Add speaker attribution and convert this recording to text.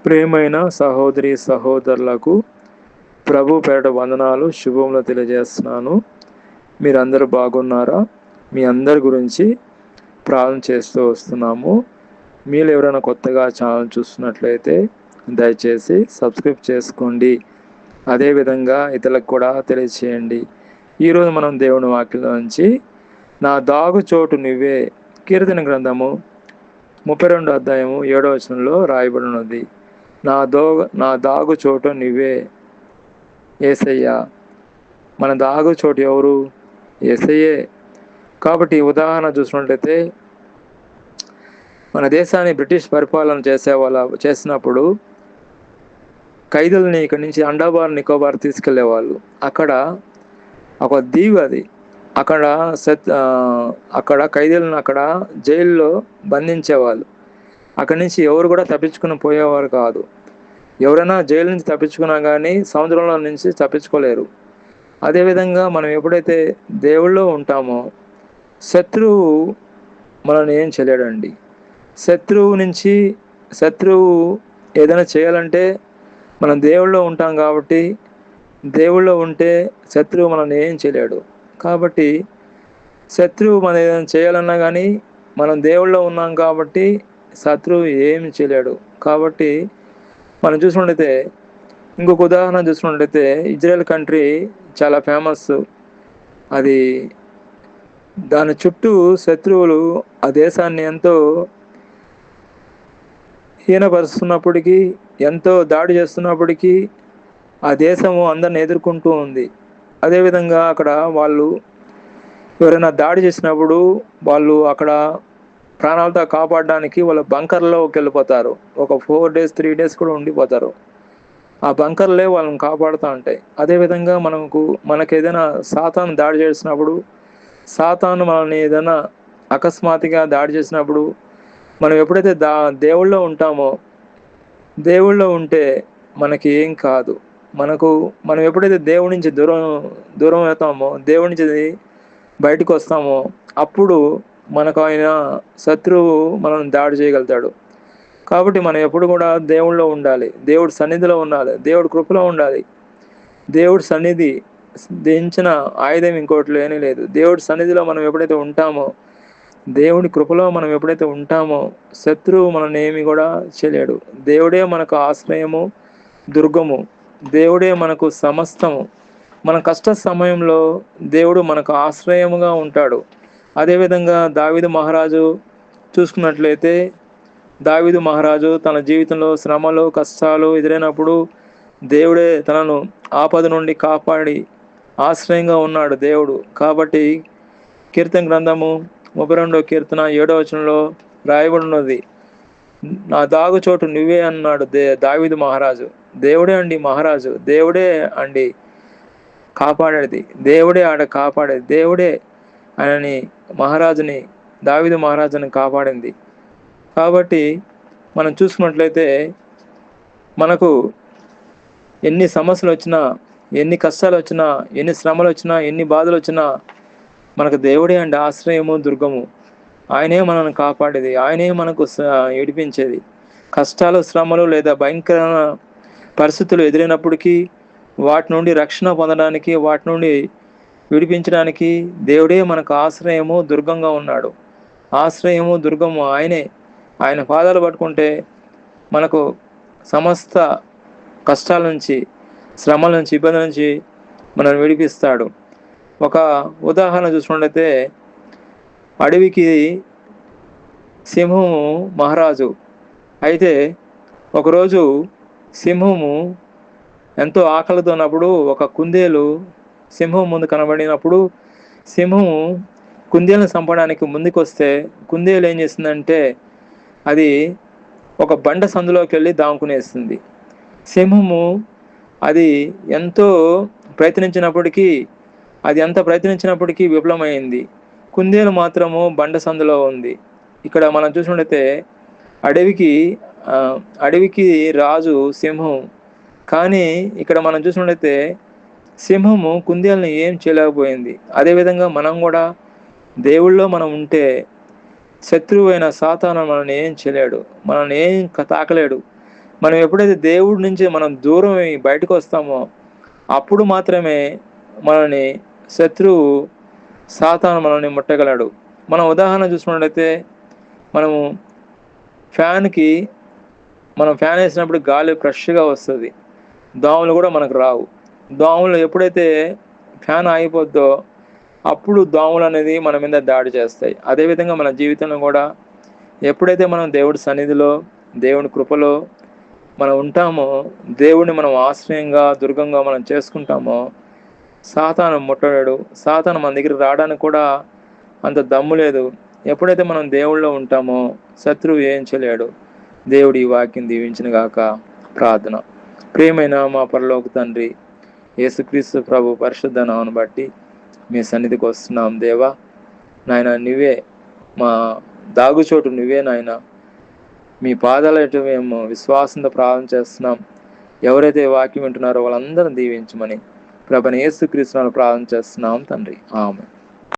Speaker 1: ప్రియమైన సహోదరి సహోదరులకు ప్రభు పేరట వందనాలు శుభములు తెలియజేస్తున్నాను. మీరందరూ బాగున్నారా? మీ అందరి గురించి ప్రార్థన చేస్తూ వస్తున్నాము. మీరు ఎవరైనా కొత్తగా ఛానల్ చూస్తున్నట్లయితే దయచేసి సబ్స్క్రైబ్ చేసుకోండి. అదేవిధంగా ఇతరులకు కూడా తెలియచేయండి. ఈరోజు మనం దేవుని వాక్యం నుంచి నా దాగు చోటు నువ్వే కీర్తన గ్రంథము 32 అధ్యాయము 7వ వచనంలో రాయబడి ఉన్నది. నా దాగు చోటు నువ్వే యేసయ్యా. మన దాగు చోటు ఎవరు? యేసయ్యే. కాబట్టి ఉదాహరణ చూసినట్లయితే మన దేశాన్ని బ్రిటిష్ పరిపాలన చేసినప్పుడు ఖైదీలని ఇక్కడి నుంచి అండమాన్ నికోబార్ తీసుకెళ్లేవాళ్ళు. అక్కడ ఒక దీవి అది. అక్కడ ఖైదీలను అక్కడ జైల్లో బంధించేవాళ్ళు. అక్కడి నుంచి ఎవరు కూడా తప్పించుకుని పోయేవారు కాదు. ఎవరైనా జైలు నుంచి తప్పించుకున్నా కానీ సముద్రంలో నుంచి తప్పించుకోలేరు. అదేవిధంగా మనం ఎప్పుడైతే దేవుళ్ళో ఉంటామో శత్రువు మనల్ని ఏం చేయలేడండి. శత్రువు ఏదైనా చేయాలంటే మనం దేవుళ్ళో ఉంటాం కాబట్టి, దేవుళ్ళో ఉంటే శత్రువు మనల్ని ఏం చేయలేడు. కాబట్టి శత్రువు మనం ఏదైనా చేయాలన్నా కానీ మనం దేవుళ్ళో ఉన్నాం కాబట్టి శత్రువు ఏమి చేయలేడు. కాబట్టి మనం చూసినట్లయితే ఇంకొక ఉదాహరణ చూసినట్లయితే ఇజ్రాయెల్ కంట్రీ చాలా ఫేమస్. అది దాని చుట్టూ శత్రువులు ఆ దేశాన్ని ఎంతో హీనపరుస్తున్నప్పటికీ, ఎంతో దాడి చేస్తున్నప్పటికీ ఆ దేశము అందరిని ఎదుర్కొంటూ ఉంది. అదేవిధంగా అక్కడ వాళ్ళు ఎవరైనా దాడి చేసినప్పుడు వాళ్ళు అక్కడ ప్రాణాలతో కాపాడడానికి వాళ్ళ బంకర్లోకి వెళ్ళిపోతారు. ఒక 4 days 3 days కూడా ఉండిపోతారు. ఆ బంకర్లే వాళ్ళని కాపాడుతూ ఉంటాయి. అదేవిధంగా మనకు ఏదైనా సాతాను దాడి చేసినప్పుడు, సాతాను మనల్ని ఏదైనా అకస్మాత్తుగా దాడి చేసినప్పుడు మనం ఎప్పుడైతే దేవుళ్ళో ఉంటామో, దేవుళ్ళో ఉంటే మనకి ఏం కాదు. మనం ఎప్పుడైతే దేవుడి నుంచి దూరం అవుతామో, దేవుడి నుంచి బయటకు వస్తామో అప్పుడు మనకు ఆయన శత్రువు మనం దాడి చేయగలుగుతాడు. కాబట్టి మనం ఎప్పుడు కూడా దేవుళ్ళో ఉండాలి, దేవుడి సన్నిధిలో ఉండాలి, దేవుడి కృపలో ఉండాలి. దేవుడి సన్నిధి దించిన ఆయుధం ఇంకోటి లేని లేదు. దేవుడి సన్నిధిలో మనం ఎప్పుడైతే ఉంటామో, దేవుడి కృపలో మనం ఎప్పుడైతే ఉంటామో శత్రువు మనల్ని ఏమి కూడా చేయలేడు. దేవుడే మనకు ఆశ్రయము, దుర్గము. దేవుడే మనకు సమస్తము. మన కష్ట సమయంలో దేవుడు మనకు ఆశ్రయముగా ఉంటాడు. అదేవిధంగా దావీదు మహారాజు చూసుకున్నట్లయితే దావీదు మహారాజు తన జీవితంలో శ్రమలు, కష్టాలు ఎదురైనప్పుడు దేవుడే తనను ఆపద నుండి కాపాడి ఆశ్రయంగా ఉన్నాడు దేవుడు. కాబట్టి కీర్తన గ్రంథము 32వ కీర్తన 7వ వచనంలో రాయబడి ఉన్నది, నా దాగు చోటు నువ్వే అన్నాడు దావీదు మహారాజు. దేవుడే అండి మహారాజు, దేవుడే అండి కాపాడేది, దేవుడే కాపాడేది, దేవుడే ఆయనని మహారాజుని దావీదు మహారాజుని కాపాడింది. కాబట్టి మనం చూసుకున్నట్లయితే మనకు ఎన్ని సమస్యలు వచ్చినా, ఎన్ని కష్టాలు వచ్చినా, ఎన్ని శ్రమలు వచ్చినా, ఎన్ని బాధలు వచ్చినా మనకు దేవుడే అండి ఆశ్రయము, దుర్గము. ఆయనే మనల్ని కాపాడేది, ఆయనే మనకు ఏడిపించేది. కష్టాలు, శ్రమలు లేదా భయంకరమైన పరిస్థితులు ఎదురైనప్పటికీ వాటి నుండి రక్షణ పొందడానికి, వాటి నుండి విడిపించడానికి దేవుడే మనకు ఆశ్రయము, దుర్గంగా ఉన్నాడు. ఆశ్రయము, దుర్గము ఆయనే. ఆయన పాదాలు పట్టుకుంటే మనకు సమస్త కష్టాల నుంచి, శ్రమల నుంచి, ఇబ్బంది నుంచి మనల్ని విడిపిస్తాడు. ఒక ఉదాహరణ చూసుకున్నట్లయితే అడవికి సింహము మహారాజు. అయితే ఒకరోజు సింహము ఎంతో ఆకలితో ఉన్నప్పుడు ఒక కుందేలు సింహం ముందు కనబడినప్పుడు సింహము కుందేలను చంపడానికి ముందుకు వస్తే కుందేలు ఏం చేసిందంటే అది ఒక బండ సందులోకి వెళ్ళి దాముకునేస్తుంది. సింహము అది ఎంతో ప్రయత్నించినప్పటికీ విఫలమైంది. కుందేలు మాత్రము బండ సందులో ఉంది. ఇక్కడ మనం చూసినట్లయితే అడవికి రాజు సింహం. కానీ ఇక్కడ మనం చూసినట్లయితే సింహము కుందేలుని ఏం చేయలేకపోయింది. అదేవిధంగా మనం కూడా దేవుళ్ళో మనం ఉంటే శత్రువు అయిన సాతాను మనల్ని ఏం చేయలేడు, మనల్ని ఏం తాకలేడు. మనం ఎప్పుడైతే దేవుడి నుంచి మనం దూరం బయటకు వస్తామో అప్పుడు మాత్రమే మనల్ని శత్రువు సాతాను మనల్ని ముట్టగలడు. మనం ఉదాహరణ చూసుకున్నట్లయితే మనము ఫ్యాన్కి మనం ఫ్యాన్ వేసినప్పుడు గాలి ఫ్రెష్గా వస్తుంది, దోమలు కూడా మనకు రావు. దోమలు ఎప్పుడైతే ఫ్యాన్ ఆగిపోద్దో అప్పుడు దోమలు అనేది మన మీద దాడి చేస్తాయి. అదేవిధంగా మన జీవితంలో కూడా ఎప్పుడైతే మనం దేవుడి సన్నిధిలో దేవుని కృపలో మనం ఉంటామో, దేవుడిని మనం ఆశ్రయంగా దుర్గంగా మనం చేసుకుంటామో సాతాను ముట్టడాడు. సాతాను మన దగ్గర రావడానికి కూడా అంత దమ్ము లేదు. ఎప్పుడైతే మనం దేవుళ్ళో ఉంటామో శత్రువు ఏం చేయలేడు. దేవుడి ఈ వాక్యం దీవించిన గాక. ప్రార్థన. ప్రియమైన మా పరలోక తండ్రి, యేసుక్రీస్తు ప్రభు పరిశుద్ధ నామమును బట్టి మీ సన్నిధికి వస్తున్నాం దేవా. నాయన నువ్వే మా దాగుచోటు, నువ్వే నాయన. మీ పాదాల ఎటు మేము విశ్వాసంతో ప్రార్థన చేస్తున్నాం. ఎవరైతే వాక్యం వింటున్నారో వాళ్ళందరూ దీవించమని ప్రభువైన యేసుక్రీస్తు నామములో ప్రార్థన చేస్తున్నాం తండ్రి. ఆమేన్.